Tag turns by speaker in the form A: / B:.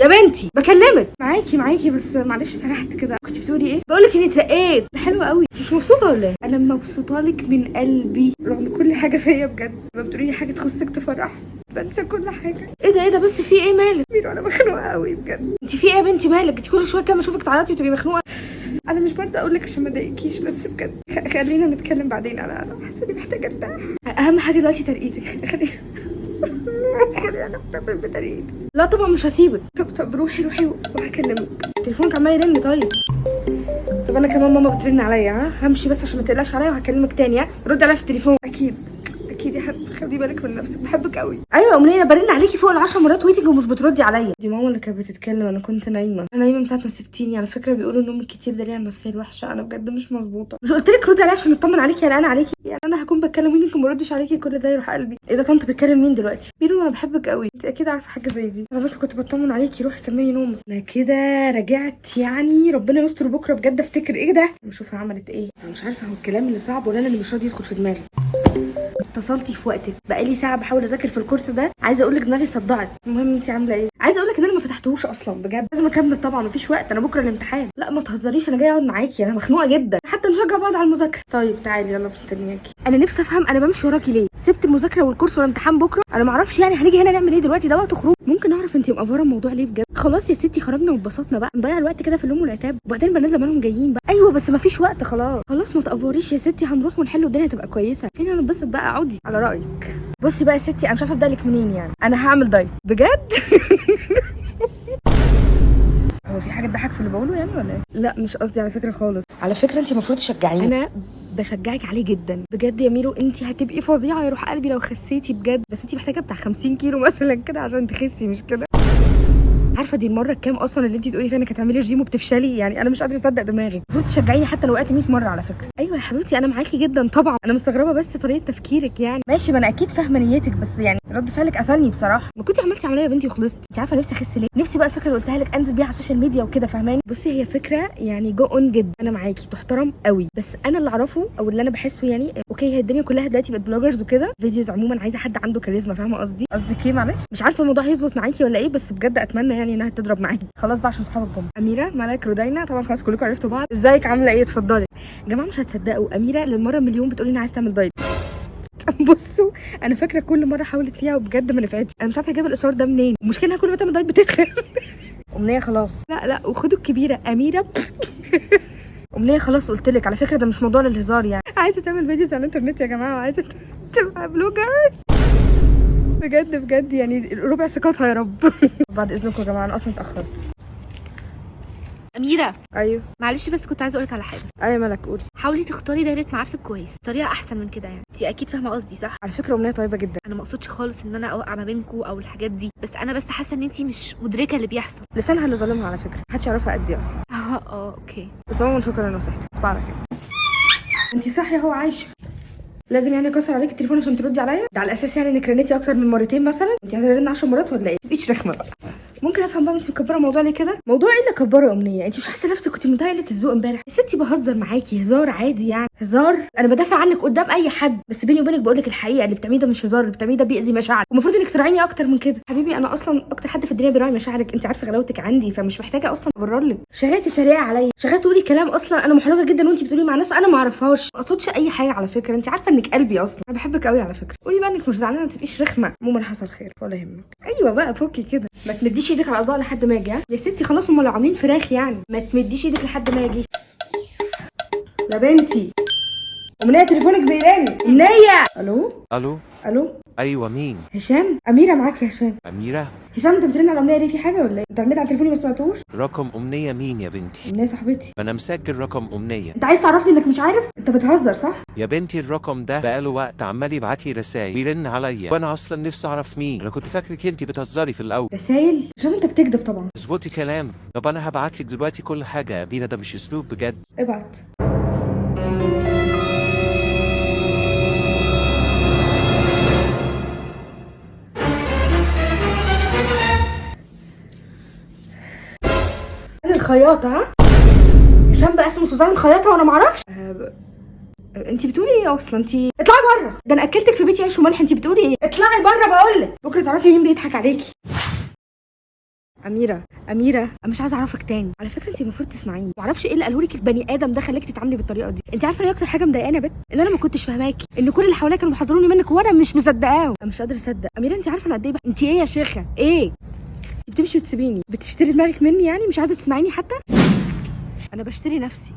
A: يا بنتي بكلمك. معاكي بس معلش سرحت كده. كنت بتقولي ايه؟ بقولك اني اترقيت. ده حلو قوي. انت مش مبسوطه ولا ايه؟ انا مبسوطه لك من قلبي رغم كل حاجه فيا بجد. لما بتقولي لي حاجه تخصك تفرح بنسى كل حاجه. ايه ده بس في ايه مالك؟ ميرو انا مخنوقه قوي بجد. انت في ايه يا بنتي مالك؟ انت كل شويه كده اشوفك تعيطي وتبقي مخنوقه. انا مش برضه اقول لك عشان ما اضايقكيش بس بجد خلينا نتكلم بعدين. انا حاسه اني محتاجه ارتاح. اهم حاجه دلوقتي ترقيتك. خلينا نحتفل بترقيتك. لا طبعا مش هسيبك. طب روحي وهكلمك. تليفونك عمال يرن. طب انا كمان ماما بترن عليا. همشي بس عشان ما تقلقش عليا وهكلمك تاني. رد عليا في التليفون. اكيد يا حبيبي خلي بالك من نفسك بحبك قوي. ايوه امنيه انا برن عليكي فوق ال10 مرات ويتنج ومش بتردي عليا. دي ماما اللي كانت بتتكلم. انا كنت نايمه من ساعه ما سبتيني. على فكره بيقولوا النوم الكتير ده ليه على النفسيه الوحشه. انا بجد مش مظبوطه. مش قلت لك ردي عليا عشان نطمن عليكي؟ يعني انا عليكي يعني انا هكون بتكلم وينك ما بردش عليكي كل ده يروح قلبي. ايه ده طنط بتكلم مين دلوقتي؟ بيقولوا انا بحبك قوي. انت اكيد عارفه حاجه زي دي. انا بس كنت بطمن عليكي. روحي كملي نومك. انا كده رجعت يعني. ربنا يستر بكره بجد. افتكر ايه ده. نشوفها عملت ايه. انا مش عارفه هو الكلام اللي صعب ولا انا اللي مش راضي يدخل في دماغي. اتصلتي في وقتك. بقالي ساعه بحاول اذاكر في الكورس ده. عايزه اقول لك دماغي صدعت. المهم انت عامله ايه؟ عايزه اقول لك ان انا ما فتحتهوش اصلا بجد. لازم اكمل طبعا مفيش وقت. انا بكره الامتحان. لا ما تهزريش. انا جايه اقعد معاكي. انا مخنوقه جدا. حتى نشجع بعض على المذاكره. طيب تعالي يلا مستنياكي. انا نفسي افهم انا بمشي وراكي ليه؟ سبت المذاكره والكورس والامتحان بكره. انا ما اعرفش يعني هنيجي هنا نعمل ايه دلوقتي؟ ده وقت خروج. ممكن اعرف انت مقفره الموضوع ليه بجد؟ خلاص يا ستي خرجنا واتبسطنا بقى. نضيع الوقت كده في اللوم والعتاب وبعدين بنات زمانهم جايين بقى. ايوه بس مفيش وقت. خلاص ما تقفريش يا ستي. هنروح ونحل والدنيا تبقى كويسه. خلينا ننبسط بقى. اقعدي على رايك. بصي بقى يا ستي انا مش عارفه ابدا لك منين. يعني انا هعمل دايت بجد. هو في حاجه تضحك في اللي بقوله يعني ولا ايه؟ لا مش قصدي على فكره خالص. على فكره انت المفروض تشجعيني. انا بشجعك عليه جدا بجد يا ميرو. انت هتبقي فظيعه يروح قلبي لو خسيتي بجد. بس انت محتاجه بتاع 50 كيلو مثلا كده عشان تخسي مش كده؟ عارفه دي المره الكام اصلا اللي انت تقولي فيها انك هتعملي رجيم وبتفشلي؟ يعني انا مش قادره اصدق دماغي. المفروض تشجعيني حتى لو وقعت 100 مره على فكره. ايوه يا حبيبتي انا معاكي جدا طبعا. انا مستغربه بس طريقه تفكيرك يعني. ماشي ما انا اكيد فاهمه نيتك بس يعني رد فعلك قفلني بصراحه. ما كنتي عملتي عمليه يا بنتي وخلصتي. انت عارفه نفسي اخس ليه؟ نفسي بقى الفكره اللي قلتها لك انزل بيها على السوشيال ميديا وكده فاهماني؟ بصي هي فكره يعني جو اون جدا. انا معاكي تحترم قوي. بس انا اللي اعرفه او اللي انا بحسه يعني اوكي هي الدنيا كلها دلوقتي بقت بلوجرز وكده. فيديوز عموما عايزه حد عنده كاريزما. فاهمه قصدك ايه؟ معلش مش عارفه الموضوع هيظبط معاكي ولا ايه بس بجد اتمنى يعني انها تضرب معاكي. خلاص بقى عشان صحاب الجمعه. اميره مالك رودينا طبعا خلاص كلكم عرفتوا بعض. ازيك عامله ايه؟ اتفضلي. يا جماعه مش هتصدقوا اميره للمره مليون بتقولي انها عايزه تعمل دايت. بصوا انا فاكره كل مره حاولت فيها وبجد ما نفعتش. انا مش عارفه اجيب الاصرار ده منين. المشكله انها كل ما تعمل دايت بتتخن. امنيه خلاص. لا وخدوا الكبيره اميره. امنيه خلاص قلت لك على فكره ده مش موضوع للهزار يعني. عايزه تعمل فيديوز على الانترنت يا جماعه وعايزه تبقى بلوجرز بجد يعني ربع ثقتها يا رب. بعد اذنكم يا جماعه انا اصلا اتاخرت.
B: أميرة
A: ايوه
B: معلش بس كنت عايزة أقولك على حاجة.
A: ايوه مالك قولي.
B: حاولي تختاري دايرة معارفك كويس. طريقة أحسن من كده يعني. أنتي أكيد فاهمة قصدي صح؟
A: على فكره امنيه طيبه جدا.
B: أنا ما أقصدش خالص إن أنا أوقع ما بينكوا أو الحاجات دي. بس أنا بس حاسة إن أنتي مش مدركة اللي بيحصل.
A: لسانها اللي ظالمها على فكره. محدش يعرفها قد ايه اصلا.
B: أوكي.
A: بس عموما شكرا لنصيحتك. تصبح على خير. انتي صح يا هو عايشه. لازم يعني اكسر عليك التليفون عشان تردي عليا؟ ده على اساس يعني انك رنيتي اكتر من مرتين مثلا؟ انت هترن 10 مرات ولا ايه؟ مفيش رخمه بقى. ممكن افهم بقى انت مكبره الموضوع ليه كده؟ موضوع ايه اللي كبره يا امنيه؟ انت مش حاسه نفسك كنت منتهيه قله الذوق امبارح؟ يا ستي بهزر معاكي هزار عادي يعني. هزار؟ انا بدافع عنك قدام اي حد بس بيني وبينك بقول لك الحقيقه. اللي بتعمليه ده مش هزار. اللي بتعمليه ده بيأذي مشاعرك ومفروض انك تراعيني اكتر من كده. حبيبي انا اصلا اكتر حد في الدنيا بيراعي مشاعرك. انت عارفه غلاوتك عندي فمش محتاجه اصلا ابرر لك. شغاله تتريقي عليا. شغاله تقولي كلام اصلا انا محرجه جدا وانت بتقولي مع ناس انا ما اعرفهاش. ما اقصدش اي حاجه على فكره. انت عارفه انك قلبي اصلا. انا بحبك قوي على فكره. قولي بقى انك مش زعلانه ما تبقيش رخمه. عموما حصل خير ولا يهمك. ايوه بقى فكي كده. ما تمديش ايدك على الاضواء لحد ما اجي. يا ستي خلاص هم لو عاملين فراخ يعني. ما تمديش ايدك لحد ما اجي يا بنتي. امنيه تليفونك بيرن. امنيه. الو
C: ايوه مين؟
A: هشام. اميره معاك يا هشام.
C: اميره؟
A: هشام انت بترن على امنيه ليه؟ في حاجه ولا ايه؟ انت رنيت على تليفوني ما سمعتوش؟
C: رقم امنيه مين يا بنتي؟
A: امنيه صاحبتي.
C: انا مسجل رقم امنيه.
A: انت عايز تعرفني انك مش عارف؟ انت بتهزر صح؟
C: يا بنتي الرقم ده بقاله وقت عمال يبعت لي رسايل بيرن عليا وانا اصلا نفسي اعرف مين. انا كنت فاكرك انت بتهزري في الاول.
A: رسايل؟ هشام انت بتكذب طبعا.
C: اظبطي كلام. طب انا هبعت لك دلوقتي كل حاجه يا اميره. ده مش اسلوب بجد.
A: ابعت. انا الخياطه. ها هشام بقى اسمه سوزان الخياطه وانا معرفش. انت بتقولي ايه اصلا؟ انت اطلعي بره. ده انا اكلتك في بيتي عيش وملح. انت بتقولي ايه؟ اطلعي بره بقول لك. بكره تعرفي مين بيضحك عليكي. اميره انا مش عايزه اعرفك تاني. على فكره انت المفروض تسمعيني. معرفش ايه اللي قاله لك البني ادم ده خلاكي تتعاملي بالطريقه دي. انت عارفه ايه اكتر حاجه مضايقاني يا بت؟ ان انا ما كنتش فاهماكي، ان كل اللي حواليا كانوا محذروني منك وانا مش مصدقاهم. انا مش قادره اصدق. اميره انت عارفه انا قد ايه انت ايه يا شيخه ايه؟ بتمشي وتسيبيني، بتشتري دماغك مني يعني، مش عايزه تسمعيني حتى. انا بشتري نفسي.